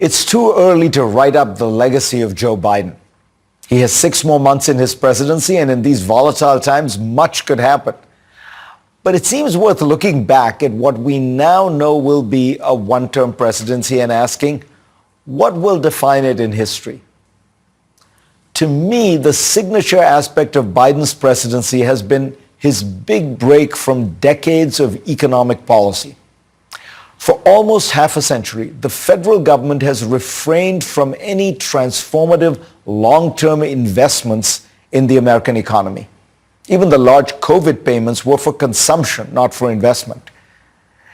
It's too early to write up the legacy of Joe Biden. He has 6 more months in his presidency, and in these volatile times, much could happen. But it seems worth looking back at what we now know will be a one-term presidency and asking, what will define it in history? To me, the signature aspect of Biden's presidency has been his big break from decades of economic policy. For almost half a century, the federal government has refrained from any transformative long-term investments in the American economy. Even the large COVID payments were for consumption, not for investment.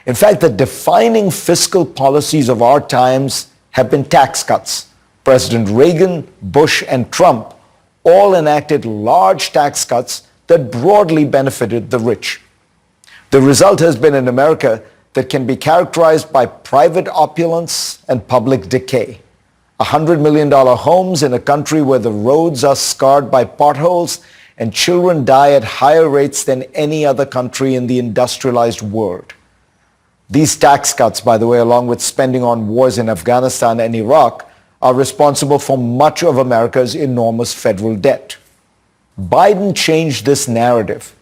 In fact, the defining fiscal policies of our times have been tax cuts. President Reagan, Bush, and Trump all enacted large tax cuts that broadly benefited the rich. The result has been an America that can be characterized by private opulence and public decay. $100 million homes in a country where the roads are scarred by potholes and children die at higher rates than any other country in the industrialized world. These tax cuts, by the way, along with spending on wars in Afghanistan and Iraq, are responsible for much of America's enormous federal debt. Biden changed this narrative.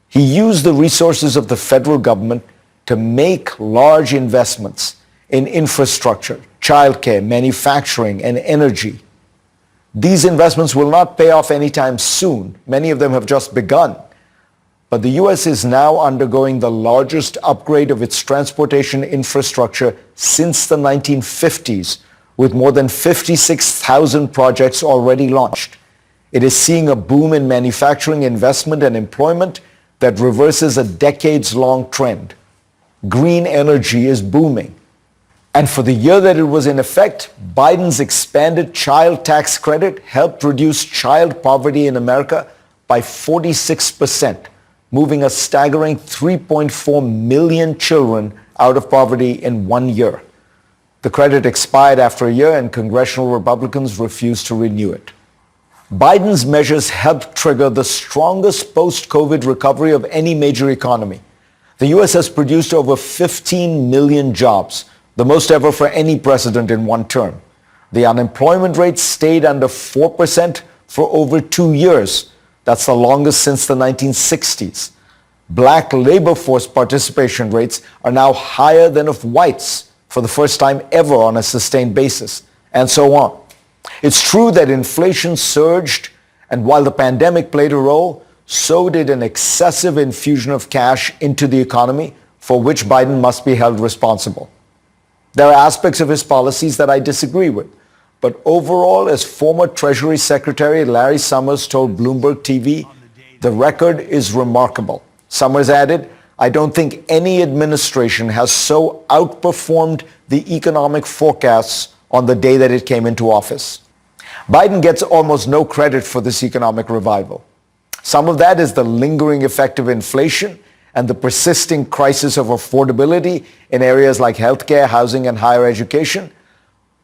He used the resources of the federal government to make large investments in infrastructure, childcare, manufacturing, and energy. These investments will not pay off anytime soon. Many of them have just begun. But the U.S. is now undergoing the largest upgrade of its transportation infrastructure since the 1950s, with more than 56,000 projects already launched. It is seeing a boom in manufacturing investment and employment that reverses a decades-long trend. Green energy is booming. And for the year that it was in effect, Biden's expanded child tax credit helped reduce child poverty in America by 46%, moving a staggering 3.4 million children out of poverty in 1 year. The credit expired after a year, and congressional Republicans refused to renew it. Biden's measures helped trigger the strongest post-COVID recovery of any major economy. The U.S. has produced over 15 million jobs, the most ever for any president in one term. The unemployment rate stayed under 4% for over 2 years. That's the longest since the 1960s. Black labor force participation rates are now higher than of whites for the first time ever on a sustained basis, and so on. It's true that inflation surged, and while the pandemic played a role, so did an excessive infusion of cash into the economy, for which Biden must be held responsible. There are aspects of his policies that I disagree with, but overall, as former Treasury Secretary Larry Summers told Bloomberg TV, the record is remarkable. Summers added, "I don't think any administration has so outperformed the economic forecasts on the day that it came into office." Biden gets almost no credit for this economic revival. Some of that is the lingering effect of inflation and the persisting crisis of affordability in areas like healthcare, housing, and higher education.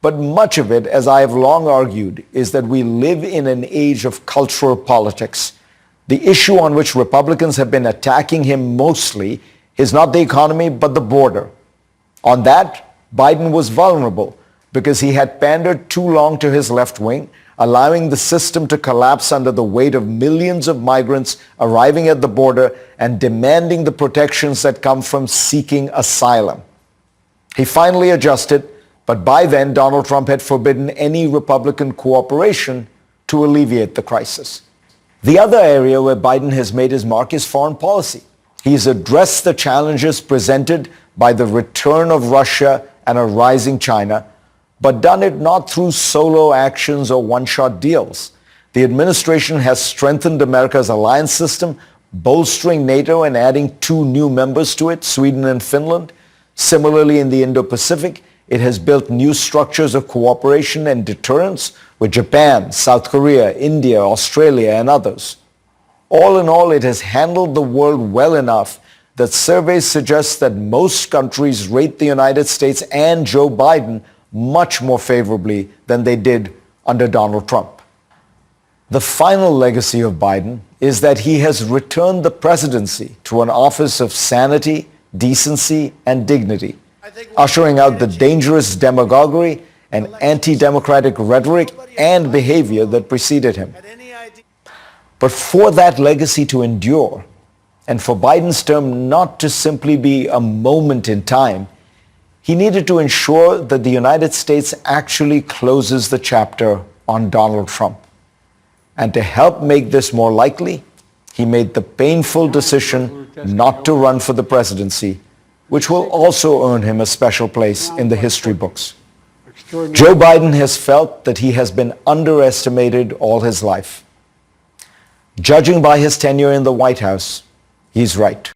But much of it, as I have long argued, is that we live in an age of cultural politics. The issue on which Republicans have been attacking him mostly is not the economy, but the border. On that, Biden was vulnerable because he had pandered too long to his left wing, allowing the system to collapse under the weight of millions of migrants arriving at the border and demanding the protections that come from seeking asylum. He finally adjusted, but by then Donald Trump had forbidden any Republican cooperation to alleviate the crisis. The other area where Biden has made his mark is foreign policy. He's addressed the challenges presented by the return of Russia and a rising China, but done it not through solo actions or one-shot deals. The administration has strengthened America's alliance system, bolstering NATO and adding 2 new members to it, Sweden and Finland. Similarly, in the Indo-Pacific, it has built new structures of cooperation and deterrence with Japan, South Korea, India, Australia, and others. All in all, it has handled the world well enough that surveys suggest that most countries rate the United States and Joe Biden much more favorably than they did under Donald Trump. The final legacy of Biden is that he has returned the presidency to an office of sanity, decency, and dignity, ushering out the dangerous demagoguery and anti-democratic rhetoric and behavior that preceded him. But for that legacy to endure, and for Biden's term not to simply be a moment in time, he needed to ensure that the United States actually closes the chapter on Donald Trump. And to help make this more likely, he made the painful decision not to run for the presidency, which will also earn him a special place in the history books. Joe Biden has felt that he has been underestimated all his life. Judging by his tenure in the White House, he's right.